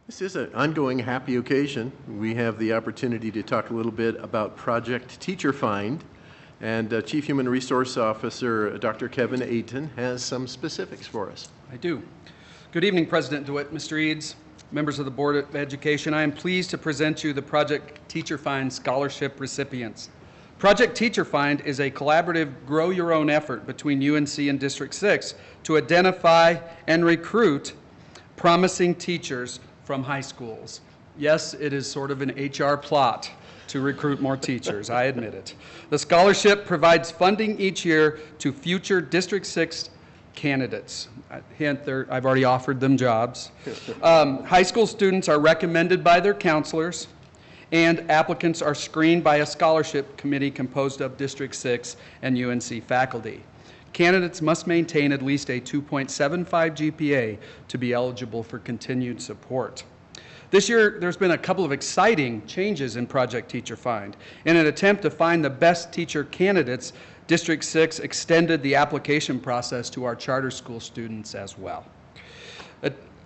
This is an ongoing happy occasion. We have the opportunity to talk a little bit about Project Teacher Find, and Chief Human Resource Officer Dr. Kevin Ayton has some specifics for us. I do. Good evening, President DeWitt, Mr. Eads, members of the Board of Education. I am pleased to present you the Project Teacher Find scholarship recipients. Project Teacher Find is a collaborative grow your own effort between UNC and District 6 to identify and recruit promising teachers from high schools. Yes, it is sort of an HR plot to recruit more teachers, I admit it. The scholarship provides funding each year to future District 6 candidates. Hint, I've already offered them jobs. High school students are recommended by their counselors, and applicants are screened by a scholarship committee composed of District 6 and UNC faculty. Candidates must maintain at least a 2.75 GPA to be eligible for continued support. This year, there's been a couple of exciting changes in Project Teacher Find. In an attempt to find the best teacher candidates, District 6 extended the application process to our charter school students as well.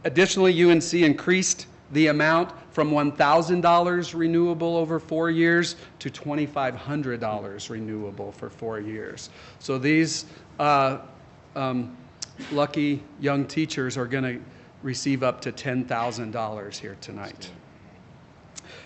Additionally, UNC increased the amount from $1,000 renewable over 4 years to $2,500 renewable for 4 years. So these lucky young teachers are going to receive up to $10,000 here tonight.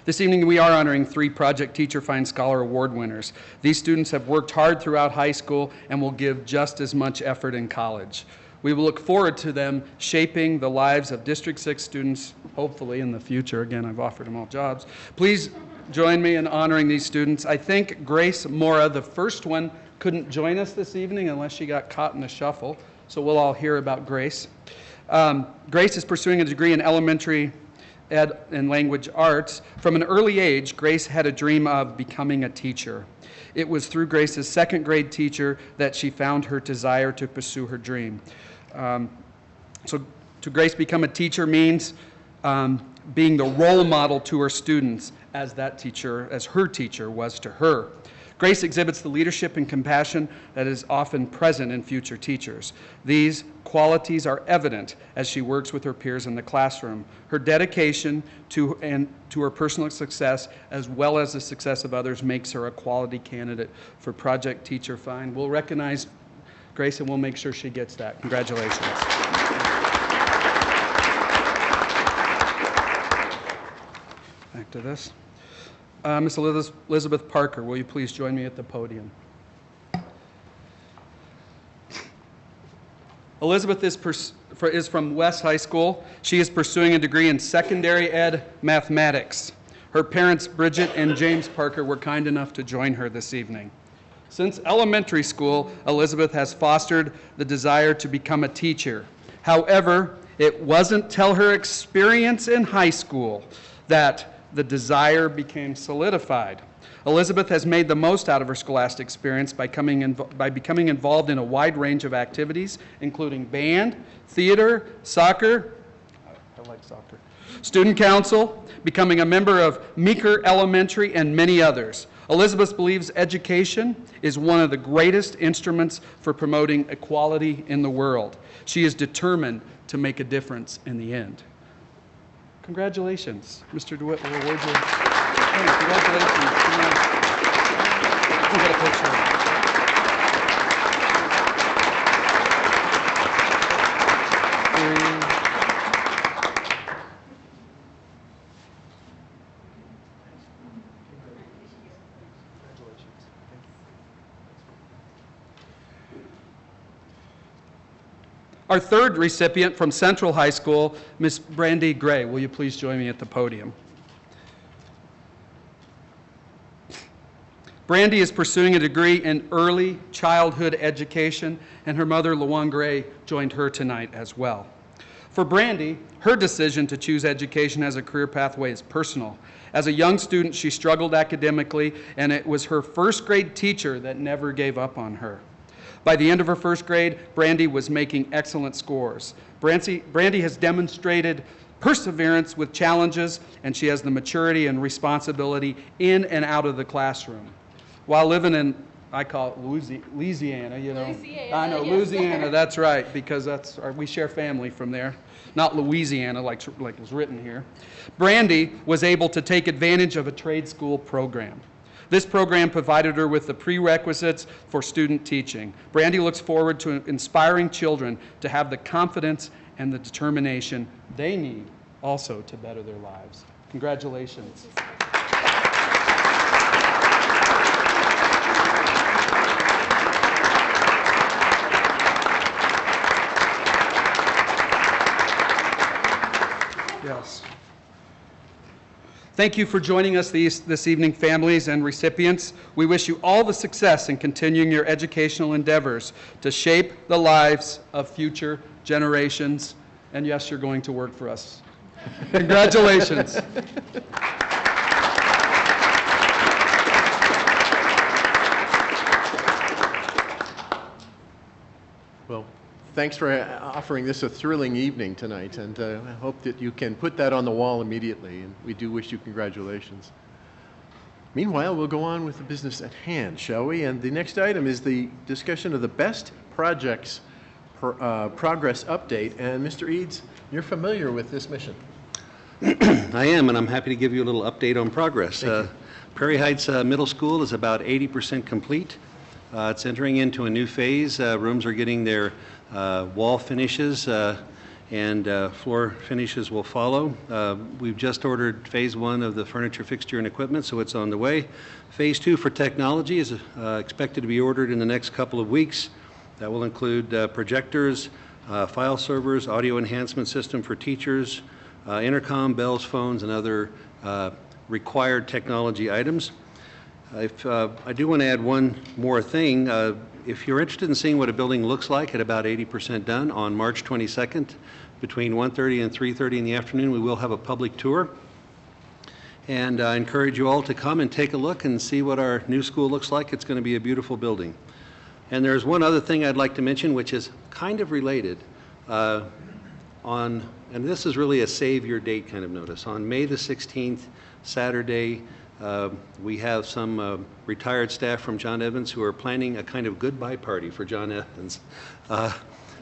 This evening we are honoring 3 Project Teacher Find Scholar Award winners. These students have worked hard throughout high school and will give just as much effort in college. We will look forward to them shaping the lives of District 6 students, hopefully in the future. Again, I've offered them all jobs. Please join me in honoring these students. I think Grace Mora, the first one, couldn't join us this evening unless she got caught in the shuffle, so we'll all hear about Grace. Grace is pursuing a degree in elementary ed and language arts. From an early age, Grace had a dream of becoming a teacher. It was through Grace's second grade teacher that she found her desire to pursue her dream. So to Grace, become a teacher means being the role model to her students as her teacher was to her. Grace exhibits the leadership and compassion that is often present in future teachers. These qualities are evident as she works with her peers in the classroom. Her dedication to her personal success, as well as the success of others, makes her a quality candidate for Project Teacher Find. We'll recognize Grace and we'll make sure she gets that. Congratulations. Back to this. Ms. Elizabeth Parker, will you please join me at the podium? Elizabeth is from West High School. She is pursuing a degree in secondary ed mathematics. Her parents, Bridget and James Parker, were kind enough to join her this evening. Since elementary school, Elizabeth has fostered the desire to become a teacher. However, it wasn't till her experience in high school that the desire became solidified. Elizabeth has made the most out of her scholastic experience by becoming involved in a wide range of activities, including band, theater, soccer, I like soccer, student council, becoming a member of Meeker Elementary, and many others. Elizabeth believes education is one of the greatest instruments for promoting equality in the world. She is determined to make a difference in the end. Congratulations. Mr. DeWitt will award you. Hey, congratulations. We'll get a picture. Our third recipient from Central High School, Ms. Brandy Gray. Will you please join me at the podium? Brandy is pursuing a degree in early childhood education, and her mother, LaJuan Gray, joined her tonight as well. For Brandy, her decision to choose education as a career pathway is personal. As a young student, she struggled academically, and it was her first grade teacher that never gave up on her. By the end of her first grade, Brandy was making excellent scores. Brandy has demonstrated perseverance with challenges, and she has the maturity and responsibility in and out of the classroom. While living in, I call it Louisiana, you know. Louisiana, I know, yes. Louisiana, that's right, because we share family from there. not Louisiana like was written here, Brandy was able to take advantage of a trade school program. This program provided her with the prerequisites for student teaching. Brandy looks forward to inspiring children to have the confidence and the determination they need also to better their lives. Congratulations. Yes. Thank you for joining us this evening, families and recipients. We wish you all the success in continuing your educational endeavors to shape the lives of future generations. And yes, you're going to work for us. Congratulations. Well, thanks for offering this a thrilling evening tonight, and I hope that you can put that on the wall immediately, and we do wish you congratulations. Meanwhile, we'll go on with the business at hand, shall we? And the next item is the discussion of the best projects progress update, and Mr. Eads, you're familiar with this mission. I am, and I'm happy to give you a little update on progress. Prairie Heights Middle School is about 80% complete. It's entering into a new phase. Rooms are getting their wall finishes and floor finishes will follow. We've just ordered phase 1 of the furniture, fixture, and equipment, so it's on the way. Phase 2 for technology is expected to be ordered in the next couple of weeks. That will include projectors, file servers, audio enhancement system for teachers, intercom, bells, phones, and other required technology items. I do want to add one more thing. If you're interested in seeing what a building looks like at about 80% done, on March 22nd, between 1:30 and 3:30 in the afternoon, we will have a public tour. And I encourage you all to come and take a look and see what our new school looks like. It's going to be a beautiful building. And there's one other thing I'd like to mention, which is kind of related. And this is really a save your date kind of notice. On May the 16th, Saturday, we have some retired staff from John Evans who are planning a kind of goodbye party for John Evans.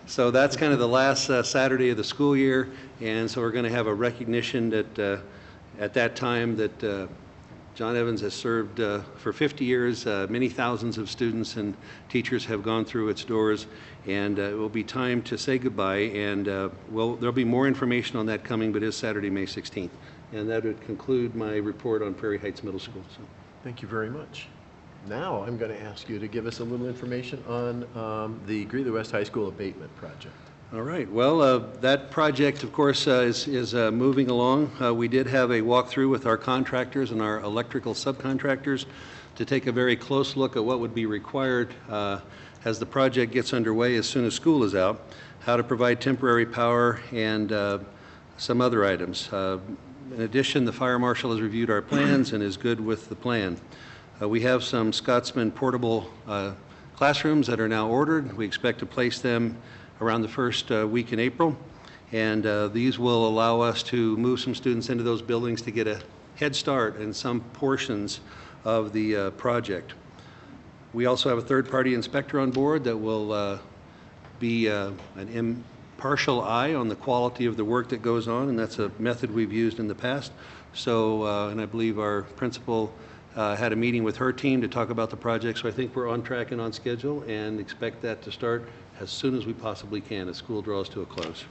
So that's kind of the last Saturday of the school year, and so we're going to have a recognition that at that time that John Evans has served for 50 years. Many thousands of students and teachers have gone through its doors, and it will be time to say goodbye, and there'll be more information on that coming, but it's Saturday, May 16th. And that would conclude my report on Prairie Heights Middle School. So. Thank you very much. Now I'm going to ask you to give us a little information on the Greeley West High School abatement project. All right. Well, that project, of course, is moving along. We did have a walkthrough with our contractors and our electrical subcontractors to take a very close look at what would be required as the project gets underway as soon as school is out, how to provide temporary power, and some other items. In addition, the fire marshal has reviewed our plans and is good with the plan. We have some Scotsman portable classrooms that are now ordered. We expect to place them around the first week in April, and these will allow us to move some students into those buildings to get a head start in some portions of the project. We also have a third-party inspector on board that will be an impartial eye on the quality of the work that goes on, and that's a method we've used in the past. So, and I believe our principal had a meeting with her team to talk about the project, so I think we're on track and on schedule and expect that to start as soon as we possibly can as school draws to a close.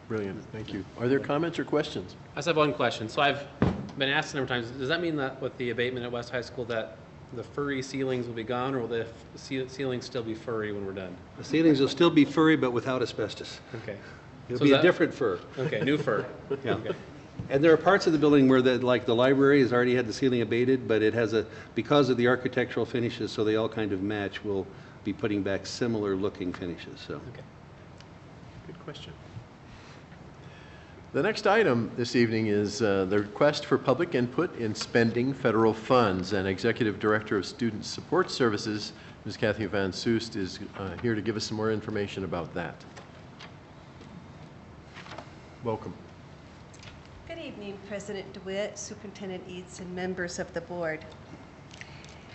Brilliant, thank you. Are there comments or questions? I just have one question. So I've been asked a number of times, does that mean that with the abatement at West High School that the furry ceilings will be gone, or will the ceilings still be furry when we're done? The ceilings will still be furry, but without asbestos. Okay. It'll be a different fur. Okay, new fur. Yeah. Okay. And there are parts of the building where, like the library has already had the ceiling abated, but it has because of the architectural finishes, so they all kind of match, we'll be putting back similar looking finishes. So. Okay. Good question. The next item this evening is the request for public input in spending federal funds, and Executive Director of Student Support Services, Ms. Kathy Van Soest, is here to give us some more information about that. Welcome. Good evening, President DeWitt, Superintendent Eads, and members of the board.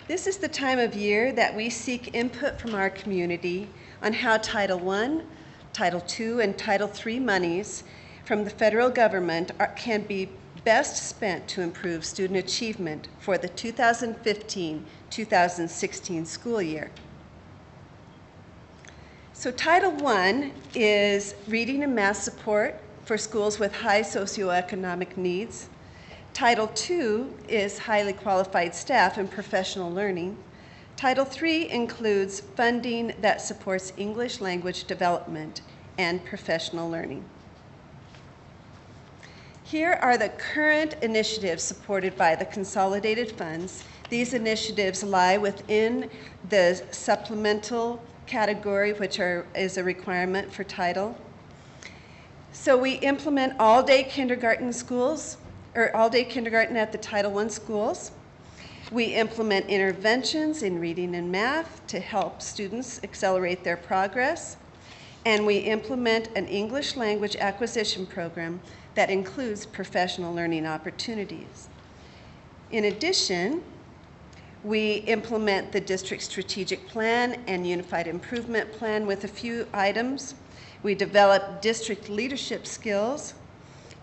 This is the time of year that we seek input from our community on how Title I, Title II and Title III monies from the federal government can be best spent to improve student achievement for the 2015-2016 school year. So Title I is reading and math support for schools with high socioeconomic needs. Title II is highly qualified staff and professional learning. Title III includes funding that supports English language development and professional learning. Here are the current initiatives supported by the consolidated funds. These initiatives lie within the supplemental category, which is a requirement for title. So we implement all-day kindergarten schools, or all-day kindergarten at the Title I schools. We implement interventions in reading and math to help students accelerate their progress. And we implement an English language acquisition program that includes professional learning opportunities. In addition, we implement the district strategic plan and unified improvement plan with a few items. We develop district leadership skills,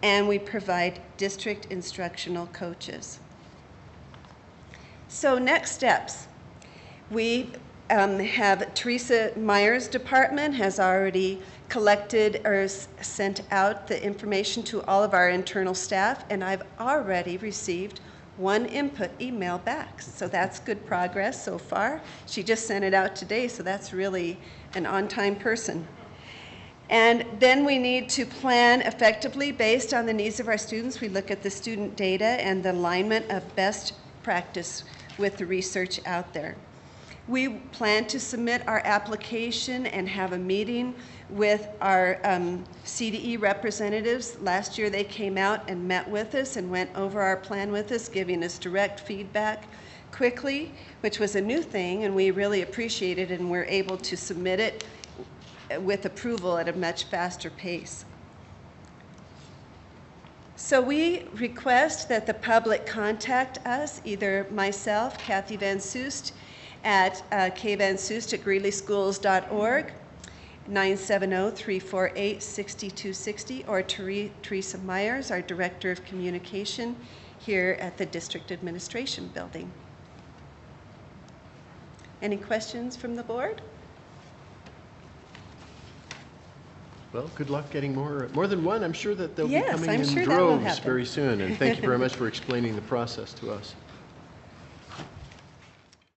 and we provide district instructional coaches. So next steps. We have Teresa Meyer's department has already collected or sent out the information to all of our internal staff, and I've already received one input email back. So that's good progress so far. She just sent it out today, so that's really an on-time person. And then we need to plan effectively based on the needs of our students. We look at the student data and the alignment of best practice with the research out there. We plan to submit our application and have a meeting with our CDE representatives. Last year they came out and met with us and went over our plan with us, giving us direct feedback quickly, which was a new thing, and we really appreciate it, and we're able to submit it with approval at a much faster pace. So we request that the public contact us, either myself, Kathy Van Soest, at kvansoest@greeleyschools.org, 970-348-6260, or Teresa Myers, our Director of Communication here at the District Administration Building. Any questions from the board? Well, good luck getting more than one. I'm sure that they'll Yes, be coming I'm in sure that will droves happen. very soon. And thank you very much for explaining the process to us.